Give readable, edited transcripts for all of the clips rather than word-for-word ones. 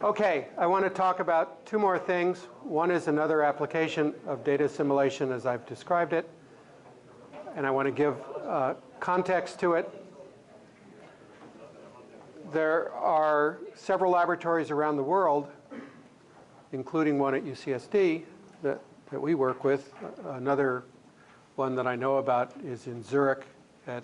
Okay, I want to talk about two more things. One is another application of data assimilation as I've described it, and I want to give context to it. There are several laboratories around the world, including one at UCSD that we work with. Another one that I know about is in Zurich at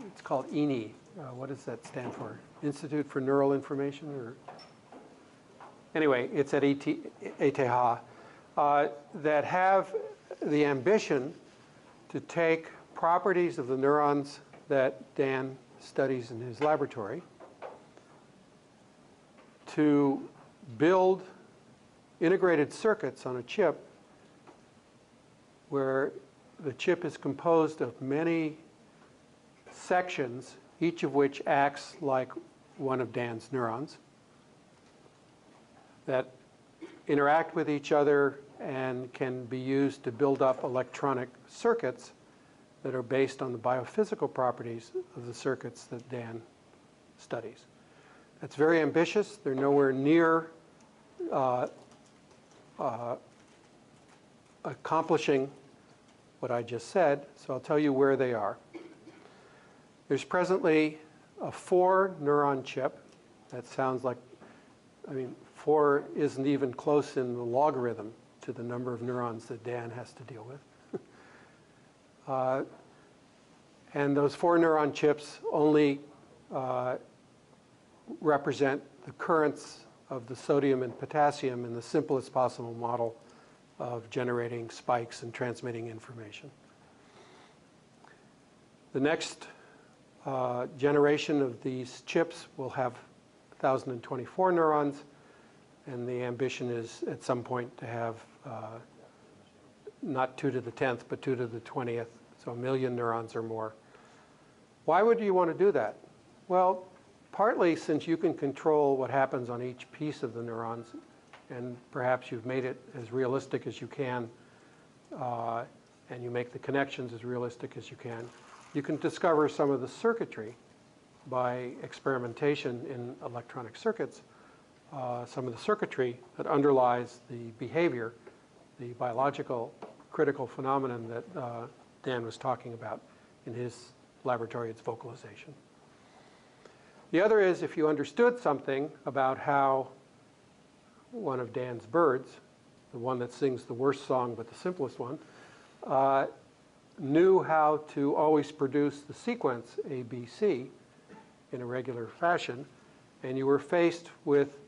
it's called INI. What does that stand for? Institute for Neural Information? Or anyway, it's at ETH that have the ambition to take properties of the neurons that Dan studies in his laboratory to build integrated circuits on a chip where the chip is composed of many sections, each of which acts like one of Dan's neurons, that interact with each other and can be used to build up electronic circuits that are based on the biophysical properties of the circuits that Dan studies. That's very ambitious. They're nowhere near accomplishing what I just said, so I'll tell you where they are. There's presently a 4-neuron chip. That sounds like, 4 isn't even close in the logarithm to the number of neurons that Dan has to deal with. And those 4-neuron chips only represent the currents of the sodium and potassium in the simplest possible model of generating spikes and transmitting information. The next generation of these chips will have 1,024 neurons, and the ambition is at some point to have not 2 to the 10th, but 2 to the 20th, so 1 million neurons or more. Why would you want to do that? Well, partly since you can control what happens on each piece of the neurons, and perhaps you've made it as realistic as you can, and you make the connections as realistic as you can discover some of the circuitry by experimentation in electronic circuits, some of the circuitry that underlies the behavior, the biological critical phenomenon that Dan was talking about in his laboratory. It's vocalization. The other is if you understood something about how one of Dan's birds, the one that sings the worst song but the simplest one, knew how to always produce the sequence ABC in a regular fashion, and you were faced with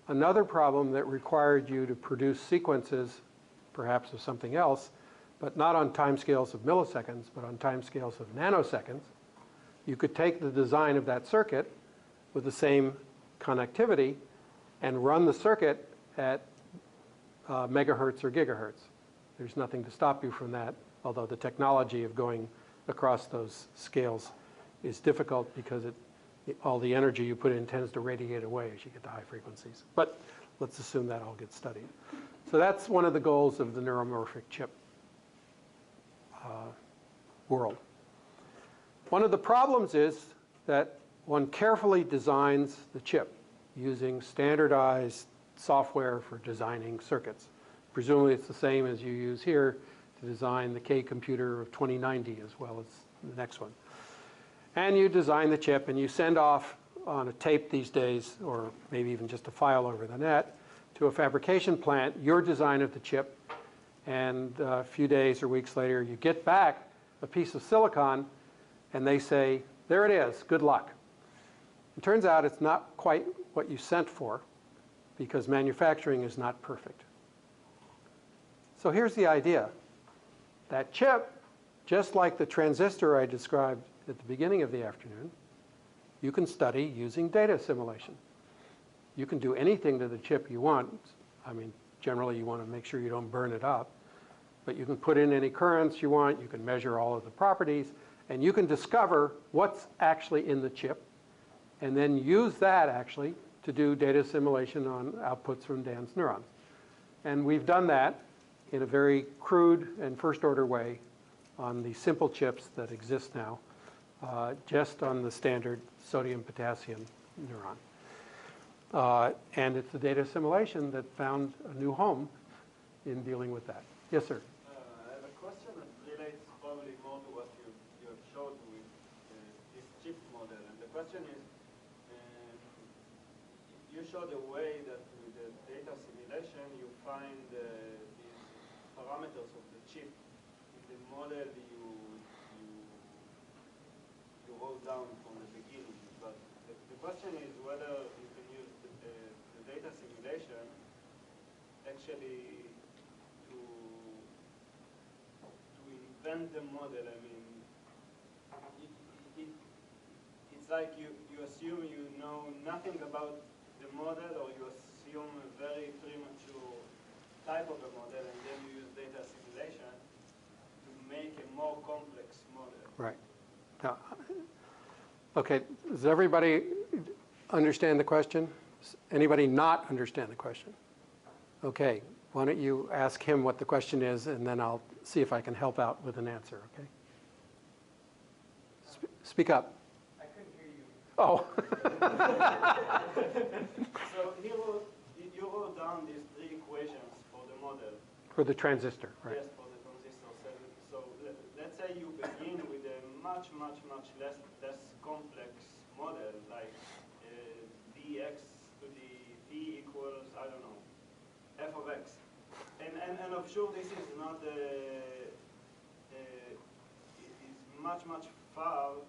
another problem that required you to produce sequences, perhaps of something else, but not on timescales of milliseconds, but on timescales of nanoseconds, you could take the design of that circuit with the same connectivity and run the circuit at megahertz or gigahertz. There's nothing to stop you from that, although the technology of going across those scales is difficult because all the energy you put in tends to radiate away as you get to high frequencies. But let's assume that all gets studied. So that's one of the goals of the neuromorphic chip world. One of the problems is that one carefully designs the chip using standardized software for designing circuits. Presumably it's the same as you use here to design the K computer of 2090 as well as the next one. And you design the chip and you send off on a tape these days, or maybe even just a file over the net, to a fabrication plant, your design of the chip, and a few days or weeks later you get back a piece of silicon and they say, there it is, good luck. It turns out it's not quite what you sent for because manufacturing is not perfect. So here's the idea. That chip, just like the transistor I described at the beginning of the afternoon, you can study using data assimilation. You can do anything to the chip you want. Generally you want to make sure you don't burn it up. But you can put in any currents you want. You can measure all of the properties. And you can discover what's actually in the chip and then use that actually to do data assimilation on outputs from Dan's neurons. And we've done that in a very crude and first-order way on the simple chips that exist now. just on the standard sodium-potassium neuron. And it's the data assimilation that found a new home in dealing with that. Yes, sir? I have a question that relates probably more to what you have showed with this chip model. And the question is, you showed a way that with the data assimilation, you find these parameters of the chip in the model you wrote down from the beginning. But the question is whether you can use the data assimilation actually to invent the model. I mean, it's like you assume you know nothing about the model, or you assume a very premature type of a model, and then you use data assimilation to make a more complex model. Right. Now, okay, does everybody understand the question? Anybody not understand the question? Okay, why don't you ask him what the question is, and then I'll see if I can help out with an answer, okay? Speak up. I couldn't hear you. Oh. So you wrote down these three equations for the model. For the transistor, right? Yes, for the transistor. So let's say you begin with a much less complex model, like dx to the v equals, I don't know, f of x. And I'm sure this is not, it is much far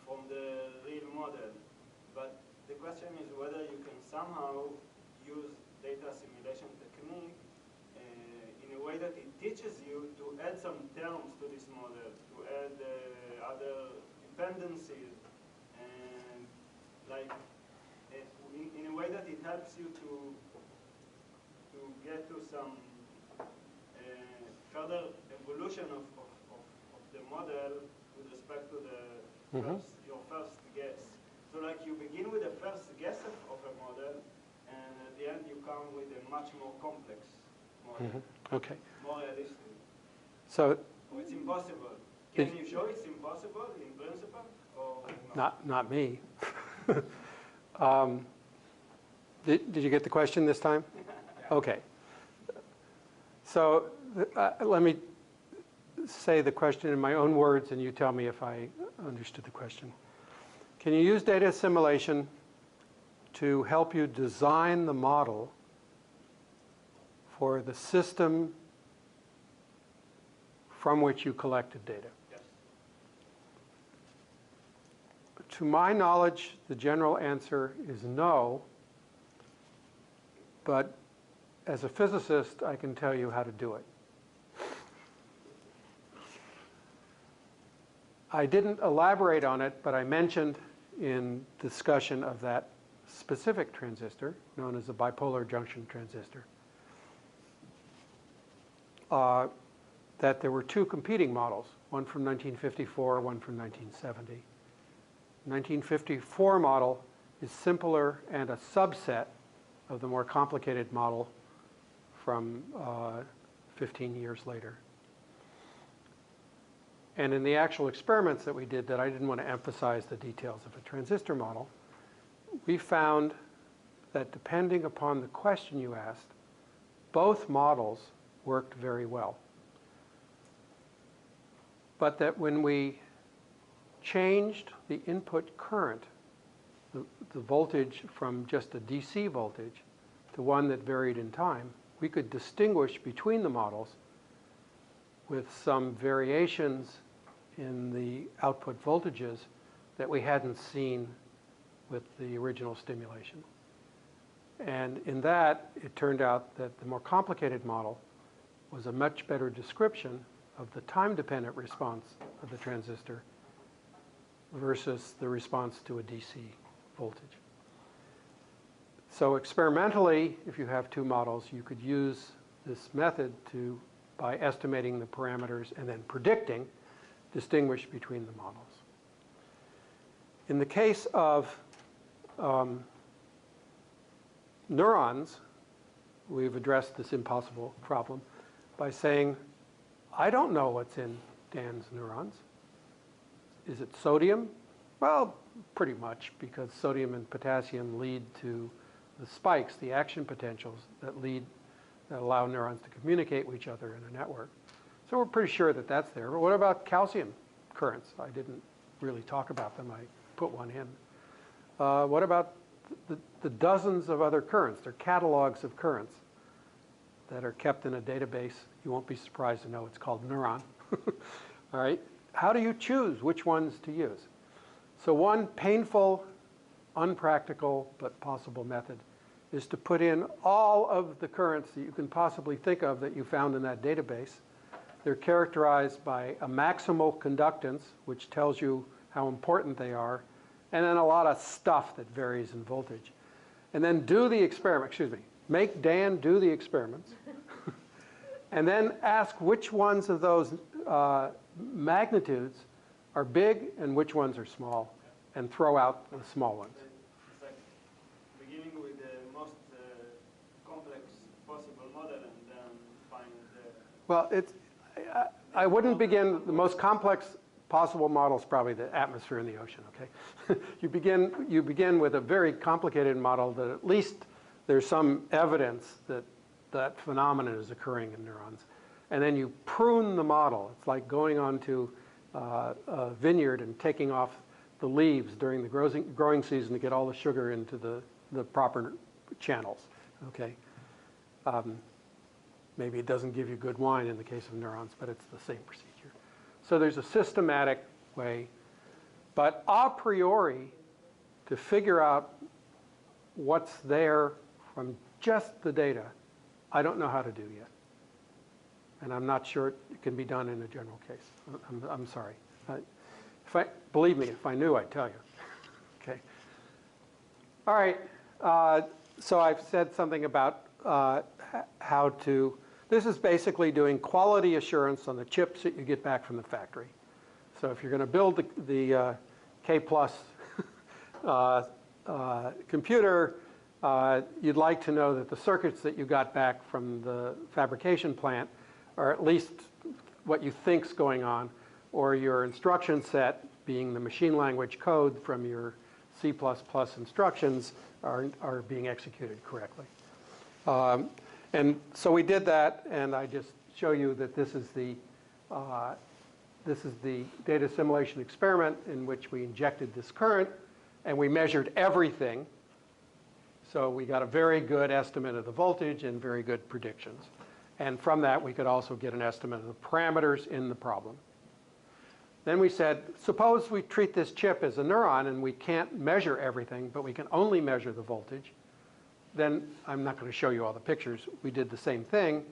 from the real model. But the question is whether you can somehow use data assimilation technique in a way that it teaches you to add some terms to this model, to add other dependencies, and like in a way that it helps you to get to some further evolution of the model with respect to the your first guess. So like you begin with a first guess of a model, and at the end you come with a much more complex model. Okay. More realistic. So Or it's impossible. Can you show it's impossible in principle? Or not me. Did you get the question this time? Yeah. Okay. So let me say the question in my own words, and you tell me if I understood the question. Can you use data assimilation to help you design the model for the system from which you collected data? Yes. To my knowledge, the general answer is no, but as a physicist, I can tell you how to do it. I didn't elaborate on it, but I mentioned in discussion of that specific transistor, known as the bipolar junction transistor, that there were two competing models, one from 1954, one from 1970. The 1954 model is simpler and a subset of the more complicated model from 15 years later. And in the actual experiments that we did that I didn't want to emphasize the details of a transistor model, we found that depending upon the question you asked, both models worked very well. But that when we changed the input current, the voltage from just a DC voltage to one that varied in time, we could distinguish between the models with some variations in the output voltages that we hadn't seen with the original stimulation. And in that, it turned out that the more complicated model was a much better description of the time-dependent response of the transistor versus the response to a DC voltage. So experimentally, if you have two models, you could use this method to, by estimating the parameters and then predicting, distinguish between the models. In the case of neurons, we've addressed this impossible problem by saying, I don't know what's in Dan's neurons. Is it sodium? Well, pretty much, because sodium and potassium lead to the spikes, the action potentials that allow neurons to communicate with each other in a network. So we're pretty sure that that's there. But what about calcium currents? I didn't really talk about them. I put one in. What about the dozens of other currents? They're catalogs of currents that are kept in a database. You won't be surprised to know it's called Neuron. All right. How do you choose which ones to use? So one painful, unpractical, but possible method is to put in all of the currents that you can possibly think of that you found in that database. They're characterized by a maximal conductance, which tells you how important they are, and then a lot of stuff that varies in voltage. And then do the experiment, make Dan do the experiments, and then ask which ones of those magnitudes are big and which ones are small, and throw out the small ones. It's like beginning with the most complex possible model and then find the... Well, I wouldn't begin, the most complex possible model is probably the atmosphere and the ocean, okay? You begin with a very complicated model that at least there's some evidence that that phenomenon is occurring in neurons. And then you prune the model. It's like going onto a vineyard and taking off the leaves during the growing season to get all the sugar into the proper channels, okay? Maybe it doesn't give you good wine in the case of neurons, but it's the same procedure. So there's a systematic way, but a priori, to figure out what's there from just the data, I don't know how to do yet. And I'm not sure it can be done in a general case. I'm sorry. Believe me, if I knew, I'd tell you. Okay. All right. So I've said something about how to. This is basically doing quality assurance on the chips that you get back from the factory. So if you're going to build the K+ computer, you'd like to know that the circuits that you got back from the fabrication plant are at least what you think's going on, or your instruction set, being the machine language code from your C++ instructions, are being executed correctly. And so we did that, and I just show you that this is the data assimilation experiment in which we injected this current, and we measured everything. So we got a very good estimate of the voltage and very good predictions. And from that, we could also get an estimate of the parameters in the problem. Then we said, suppose we treat this chip as a neuron and we can't measure everything, but we can only measure the voltage. Then I'm not going to show you all the pictures. We did the same thing.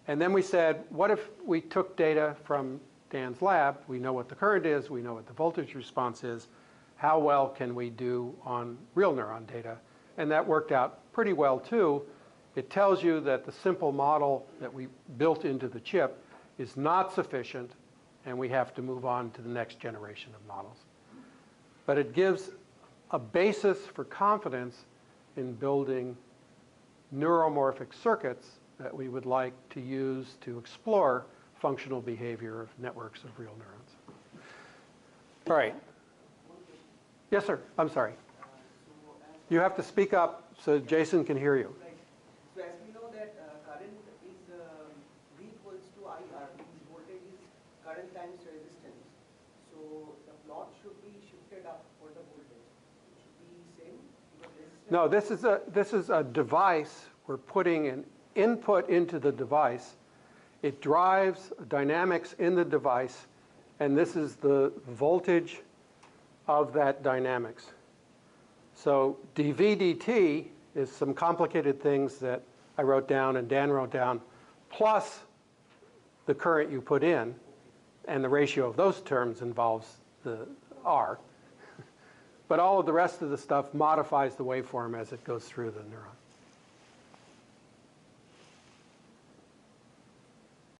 And then we said, what if we took data from Dan's lab? We know what the current is. We know what the voltage response is. How well can we do on real neuron data? And that worked out pretty well, too. It tells you that the simple model that we built into the chip is not sufficient, and we have to move on to the next generation of models. But it gives a basis for confidence in building neuromorphic circuits that we would like to use to explore functional behavior of networks of real neurons. All right. Yes, sir. I'm sorry. You have to speak up so Jason can hear you. So as we know that current is V equals to IR, means voltage is current times resistance. So the plot should be shifted up for the voltage. It should be same. No, this is a device. We're putting an input into the device. It drives dynamics in the device, and this is the voltage of that dynamics. So dV dt is some complicated things that I wrote down and Dan wrote down, plus the current you put in, and the ratio of those terms involves the R. But all of the rest of the stuff modifies the waveform as it goes through the neuron.